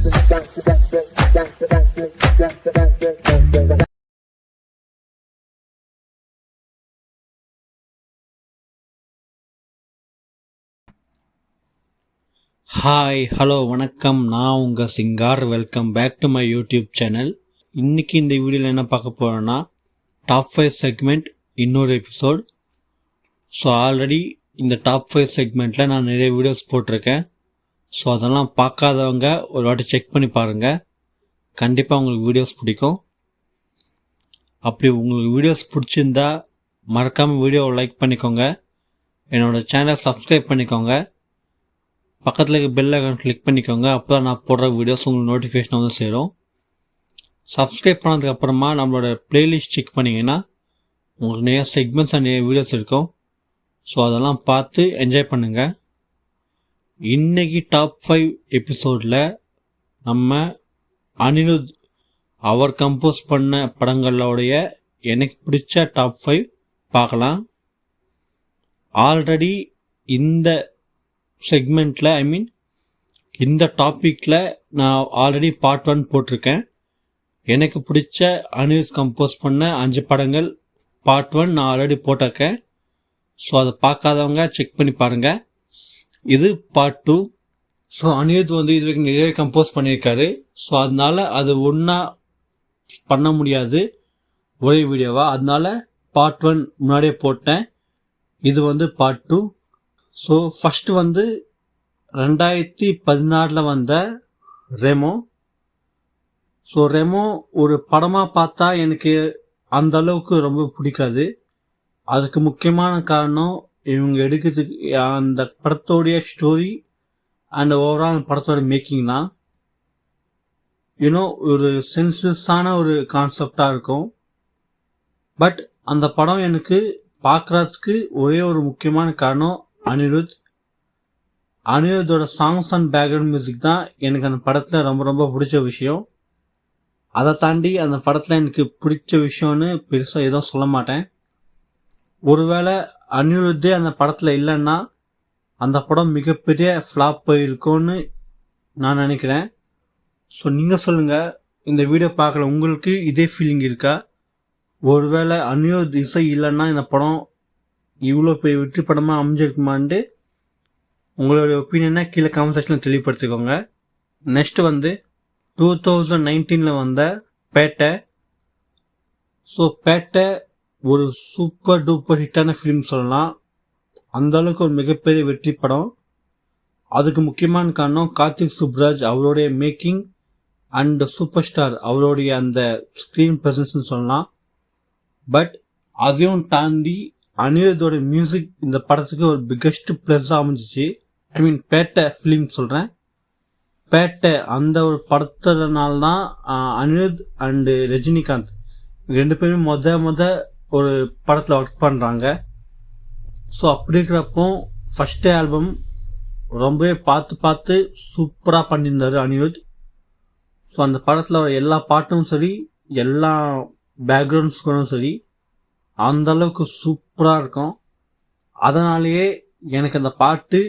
Hi hello வணக்கம், நான் உங்கள் Singar. Welcome back to my YouTube channel. இன்றைக்கி இந்த வீடியோவில் என்ன பார்க்க போகிறோன்னா, டாப் 5 செக்மெண்ட் இன்னொரு எபிசோட். ஸோ ஆல்ரெடி இந்த டாப் 5 செக்மெண்ட்டில் நான் நிறைய வீடியோஸ் போட்டிருக்கேன். ஸோ அதெல்லாம் பார்க்காதவங்க ஒரு வாட்டி செக் பண்ணி பாருங்கள். கண்டிப்பாக உங்களுக்கு வீடியோஸ் பிடிக்கும். அப்படி உங்களுக்கு வீடியோஸ் பிடிச்சிருந்தா மறக்காமல் வீடியோவை லைக் பண்ணிக்கோங்க, என்னோடய சேனலை சப்ஸ்கிரைப் பண்ணிக்கோங்க, பக்கத்தில் இருக்க பெல் ஐகான் கிளிக் பண்ணிக்கோங்க. அப்போ தான் நான் போடுற வீடியோஸ் உங்களுக்கு நோட்டிஃபிகேஷன் வந்து சேரும். சப்ஸ்கிரைப் பண்ணதுக்கப்புறமா நம்மளோட ப்ளேலிஸ்ட் செக் பண்ணிங்கன்னா உங்களுக்கு நிறைய செக்மெண்ட்ஸ் அண்ட் நிறைய வீடியோஸ் இருக்கும். ஸோ அதெல்லாம் பார்த்து என்ஜாய் பண்ணுங்கள். இன்றைக்கி டாப் 5 எபிசோடில் நம்ம அனிருத் அவர் கம்போஸ் பண்ண படங்களோடைய எனக்கு பிடிச்ச டாப் 5 பார்க்கலாம். ஆல்ரெடி இந்த செக்மெண்ட்டில் இந்த டாப்பிக்கில் நான் ஆல்ரெடி பார்ட் 1 போட்டிருக்கேன். எனக்கு பிடிச்ச அனிருத் கம்போஸ் பண்ண 5 படங்கள் பார்ட் 1 நான் ஆல்ரெடி போட்டிருக்கேன். ஸோ அதை பார்க்காதவங்க செக் பண்ணி பாருங்கள். இது பார்ட் 2. ஸோ அனிருத் வந்து இது வரைக்கும் நிறைய கம்போஸ் பண்ணியிருக்காரு. ஸோ அதனால் அது ஒன்றா பண்ண முடியாது ஒரே வீடியோவாக, அதனால பார்ட் 1 முன்னாடியே போட்டேன். இது வந்து பார்ட் 2. ஸோ ஃபஸ்ட்டு வந்து 2016 வந்த ரெமோ. ஸோ ரெமோ ஒரு படமாக பார்த்தா எனக்கு அந்த அளவுக்கு ரொம்ப பிடிக்காது. அதுக்கு முக்கியமான காரணம் இவங்க எடுக்கிறதுக்கு அந்த படத்தோடைய ஸ்டோரி அண்ட் ஓவரால் படத்தோட மேக்கிங் தான். ஒரு சென்சஸான ஒரு கான்செப்டாக இருக்கும். பட் அந்த படம் எனக்கு பார்க்குறதுக்கு ஒரே ஒரு முக்கியமான காரணம் அனிருத்தோட சாங்ஸ் அண்ட் பேக்ரவுண்ட் மியூசிக் தான் எனக்கு அந்த படத்தில் ரொம்ப ரொம்ப பிடிச்ச விஷயம். அதை தாண்டி அந்த படத்தில் எனக்கு பிடிச்ச விஷயம்னு பெருசாக எதுவும் சொல்ல மாட்டேன். ஒருவேளை அனிருத்தே அந்த படத்தில் இல்லைன்னா அந்த படம் மிகப்பெரிய ஃப்ளாப் போயிருக்கும்னு நான் நினைக்கிறேன். ஸோ நீங்கள் சொல்லுங்கள், இந்த வீடியோ பார்க்குற உங்களுக்கு இதே ஃபீலிங் இருக்கா? ஒருவேளை அனிருத் இசை இல்லைன்னா இந்த படம் இவ்வளோ பெரிய வெற்றி படமாக அமைஞ்சிருக்குமான்ட்டு உங்களுடைய ஒப்பீனியனை கீழே கமெண்ட் செக்ஷனில் தெளிவுபடுத்திக்கோங்க. நெக்ஸ்ட் வந்து 2019 வந்த பேட்டை. ஸோ பேட்டை ஒரு சூப்பர் டூப்பர் ஹிட்டான ஃபிலிம் சொல்லலாம். அந்தளவுக்கு ஒரு மிகப்பெரிய வெற்றி படம். அதுக்கு முக்கியமான காரணம் கார்த்திக் சுப்ராஜ் அவருடைய மேக்கிங் அண்ட் சூப்பர் ஸ்டார் அவருடைய அந்த ஸ்க்ரீன் ப்ரெசன்ஸ்னு சொல்லலாம். பட் அதையும் தாண்டி அனிருத்தோட மியூசிக் இந்த படத்துக்கு ஒரு பிக்கஸ்ட் ப்ளஸ்ஸாக அமைஞ்சிச்சு. பேட்டை ஃபிலிம் சொல்கிறேன். பேட்டை அந்த ஒரு படத்தினால தான் அனிருத் அண்டு ரஜினிகாந்த் 2 பேருமே முத ஒரு படத்தில் ஒர்க் பண்ணுறாங்க. ஸோ அப்படி இருக்கிறப்போ ஃபஸ்ட்டு ஆல்பம் ரொம்பவே பார்த்து சூப்பராக பண்ணியிருந்தார் அனிருத். ஸோ அந்த படத்தில் எல்லா பாட்டும் சரி, எல்லா பேக்ரவுண்ட் ஸ்கோரும் சரி, அந்தளவுக்கு சூப்பராக இருக்கும். அதனாலேயே எனக்கு அந்த பாட்டு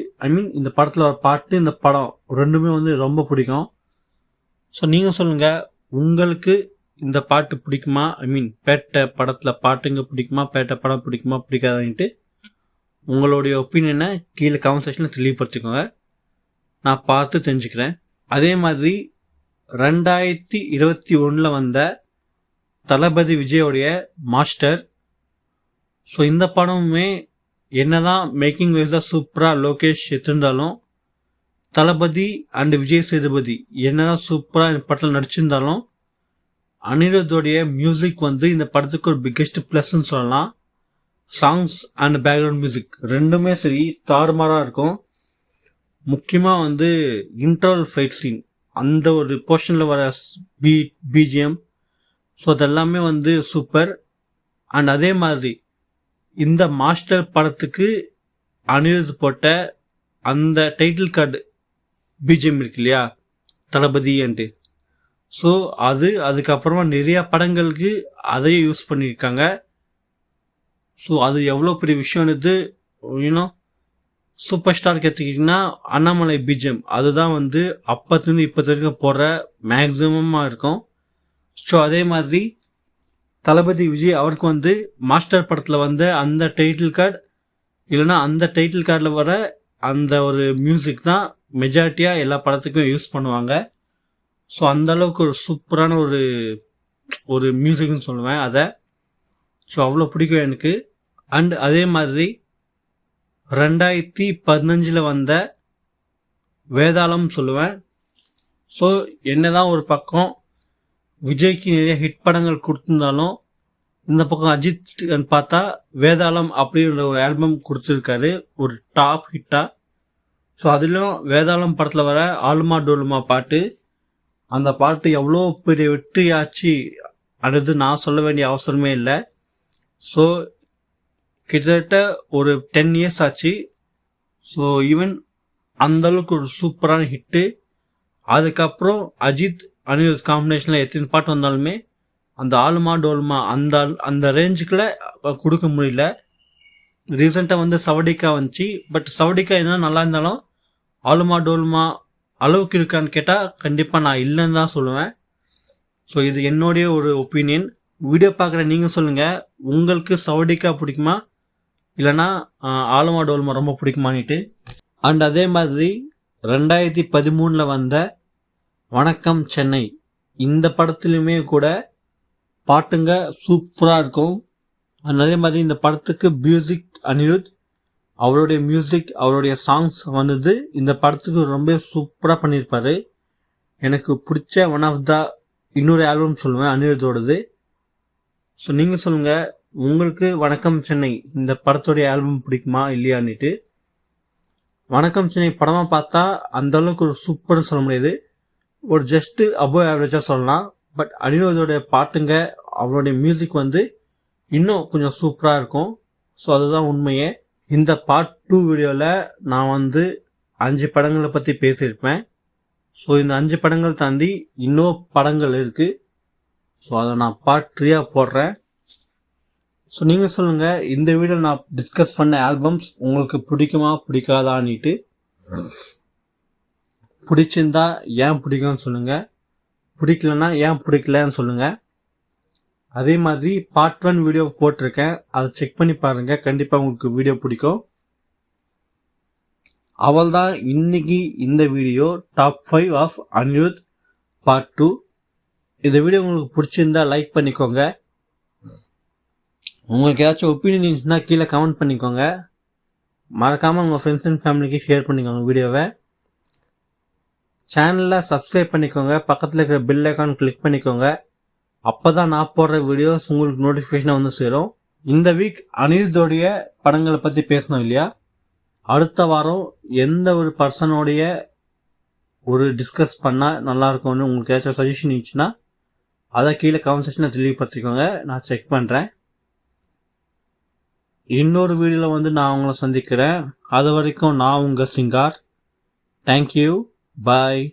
இந்த படத்தில் ஒரு பாட்டு, இந்த படம் ரெண்டுமே வந்து ரொம்ப பிடிக்கும். ஸோ நீங்கள் சொல்லுங்கள், உங்களுக்கு இந்த பாட்டு பிடிக்குமா? பேட்டை படத்தில் பாட்டுங்க பிடிக்குமா? பேட்டை படம் பிடிக்குமா பிடிக்காதுன்ட்டு உங்களுடைய ஒப்பீனியனை கீழே கமெண்ட் செக்ஷனில் தெளிவுபடுத்திக்கோங்க. நான் பார்த்து தெரிஞ்சுக்கிறேன். அதே மாதிரி 2021 வந்த தளபதி விஜயோடைய மாஸ்டர். ஸோ இந்த படமுமே என்னதான் மேக்கிங் வைஸாக சூப்பராக லோகேஷ் எடுத்திருந்தாலும், தளபதி அண்ட் விஜய் சேதுபதி என்னதான் சூப்பராக இந்த படத்தில் நடிச்சிருந்தாலும், அனிருத்தோடைய மியூசிக் வந்து இந்த படத்துக்கு ஒரு பிக்கெஸ்ட் ப்ளஸ்ன்னு சொல்லலாம். சாங்ஸ் அண்ட் பேக்ரவுண்ட் மியூசிக் ரெண்டுமே சரி தாறுமாறாக இருக்கும். முக்கியமாக வந்து இன்டர்வல் ஃபைட் சீன், அந்த ஒரு போர்ஷனில் வர பிஜிஎம், ஸோ அதெல்லாமே வந்து சூப்பர். அண்ட் அதே மாதிரி இந்த மாஸ்டர் படத்துக்கு அனிருத் போட்ட அந்த டைட்டில் கார்டு பிஜிஎம் இருக்கு இல்லையா, தளபதின்ட்டு. ஸோ அதுக்கப்புறமா நிறைய படங்களுக்கு அதையே யூஸ் பண்ணியிருக்காங்க. ஸோ அது எவ்வளோ பெரிய விஷயம்னு சூப்பர் ஸ்டாருக்கு எடுத்துக்கிட்டிங்கன்னா அண்ணாமலை பிஜிஎம் அதுதான் வந்து அப்பத்துலேருந்து இப்போ வரைக்கும் போடுற மேக்ஸிமமாக இருக்கும். ஸோ அதே மாதிரி தளபதி விஜய் அவருக்கு வந்து மாஸ்டர் படத்தில் வந்து அந்த டைட்டில் கார்டு இல்லைன்னா அந்த டைட்டில் கார்டில் வர அந்த ஒரு மியூசிக் தான் மெஜாரிட்டியாக எல்லா படத்துக்கும் யூஸ் பண்ணுவாங்க. ஸோ அந்தளவுக்கு ஒரு சூப்பரான ஒரு மியூசிக்னு சொல்லுவேன் அதை. ஸோ அவ்வளோ பிடிக்கும் எனக்கு. அண்ட் அதே மாதிரி 2015 வந்த வேதாளம் சொல்லுவேன். ஸோ என்னதான் ஒரு பக்கம் விஜய்க்கு நிறைய ஹிட் படங்கள் கொடுத்துருந்தாலும் இந்த பக்கம் அஜித் பார்த்தா வேதாளம் அப்படின்ற ஒரு ஆல்பம் கொடுத்துருக்காரு, ஒரு டாப் ஹிட்டா. ஸோ அதிலும் வேதாளம் படத்தில் வர ஆலுமா டோலுமா பாட்டு, அந்த பாட்டு எவ்வளோ பெரிய வெற்றியாச்சு அடுத்து நான் சொல்ல வேண்டிய அவசரமே இல்லை. ஸோ கிட்டத்தட்ட ஒரு 10 years ஆச்சு. ஸோ ஈவன் அந்தளவுக்கு ஒரு சூப்பரான ஹிட்டு. அதுக்கப்புறம் அஜித் அனிருத் காம்பினேஷனில் எத்தனை பாட்டு வந்தாலுமே அந்த ஆலுமா டோலுமா அந்த ரேஞ்சுக்குள்ள கொடுக்க முடியல. ரீசெண்டாக வந்து சவடிக்கா வந்துச்சு. பட் சவடிக்கா என்ன நல்லா இருந்தாலும் ஆலுமா டோலுமா அளவுக்கு இருக்கான்னு கேட்டால் கண்டிப்பாக நான் இல்லைன்னு தான் சொல்லுவேன். ஸோ இது என்னுடைய ஒரு ஒப்பீனியன். வீடியோ பார்க்குற நீங்கள் சொல்லுங்கள், உங்களுக்கு சவடிக்கா பிடிக்குமா இல்லைனா ஆலுமா டோலுமா ரொம்ப பிடிக்குமான்னுட்டு. அண்ட் அதே மாதிரி 2013 வந்த வணக்கம் சென்னை இந்த படத்துலையுமே கூட பாட்டுங்க சூப்பராக இருக்கும். அண்ட் அதே மாதிரி இந்த படத்துக்கு மியூசிக் அனிருத், அவருடைய மியூசிக் அவருடைய சாங்ஸ் வந்தது இந்த படத்துக்கு ரொம்ப சூப்பராக பண்ணியிருப்பார். எனக்கு பிடிச்ச ஒன் ஆஃப் த இன்னொரு ஆல்பம் சொல்லுவேன் அனிருத்தோடது. ஸோ நீங்கள் சொல்லுங்கள், உங்களுக்கு வணக்கம் சென்னை இந்த படத்தோடைய ஆல்பம் பிடிக்குமா இல்லையான்னுட்டு. வணக்கம் சென்னை படமாக பார்த்தா அந்தளவுக்கு ஒரு சூப்பர்னு சொல்ல முடியாது, ஒரு ஜஸ்ட்டு அபோவ் ஆவரேஜாக சொல்லலாம். பட் அனிருத்தோடைய பாட்டுங்க அவருடைய மியூசிக் வந்து இன்னும் கொஞ்சம் சூப்பராக இருக்கும். ஸோ அதுதான் உண்மையே. இந்த பார்ட் 2 வீடியோவில் நான் வந்து 5 படங்களை பற்றி பேசியிருப்பேன். ஸோ இந்த 5 படங்கள் தாண்டி இன்னும் படங்கள் இருக்குது. ஸோ அதை நான் பார்ட் 3 போடுறேன். ஸோ நீங்கள் சொல்லுங்கள், இந்த வீடியோவில் நான் டிஸ்கஸ் பண்ண ஆல்பம்ஸ் உங்களுக்கு பிடிக்குமா பிடிக்காதான்னுட்டு. பிடிச்சிருந்தா ஏன் பிடிக்கும்னு சொல்லுங்கள், பிடிக்கலன்னா ஏன் பிடிக்கலன்னு சொல்லுங்கள். அதே மாதிரி பார்ட் 1 வீடியோ போட்டிருக்கேன், அதை செக் பண்ணி பாருங்கள், கண்டிப்பாக உங்களுக்கு வீடியோ பிடிக்கும். அவள் தான் இன்னைக்கு இந்த video top 5 of Anirudh part 2. இந்த வீடியோ உங்களுக்கு பிடிச்சிருந்தா லைக் பண்ணிக்கோங்க. உங்களுக்கு ஏதாச்சும் ஒப்பீனியன் இருந்துச்சுன்னா கீழே கமெண்ட் பண்ணிக்கோங்க. மறக்காமல் உங்கள் ஃப்ரெண்ட்ஸ் அண்ட் ஃபேமிலிக்கு ஷேர் பண்ணிக்கோங்க வீடியோவை. சேனலில் சப்ஸ்கிரைப் பண்ணிக்கோங்க, பக்கத்தில் இருக்கிற பெல் ஐக்கான் கிளிக் பண்ணிக்கோங்க. அப்போ தான் நான் போடுற வீடியோஸ் உங்களுக்கு நோட்டிஃபிகேஷனாக வந்து சேரும். இந்த வீக் அனிருத்தோடைய படங்களை பற்றி பேசணும் இல்லையா, அடுத்த வாரம் எந்த ஒரு பர்சனோடைய ஒரு டிஸ்கஸ் பண்ணால் நல்லாயிருக்கும்னு உங்களுக்கு ஏதாச்சும் சஜஷன் இருந்துச்சுன்னா அதை கீழே கமெண்ட் செக்ஷனில் தெளிவுபடுத்திக்கோங்க, நான் செக் பண்ணுறேன். இன்னொரு வீடியோவில் வந்து நான் உங்களை சந்திக்கிறேன். அது வரைக்கும் நான் உங்கள் சிங்கார். தேங்க்யூ, பாய்.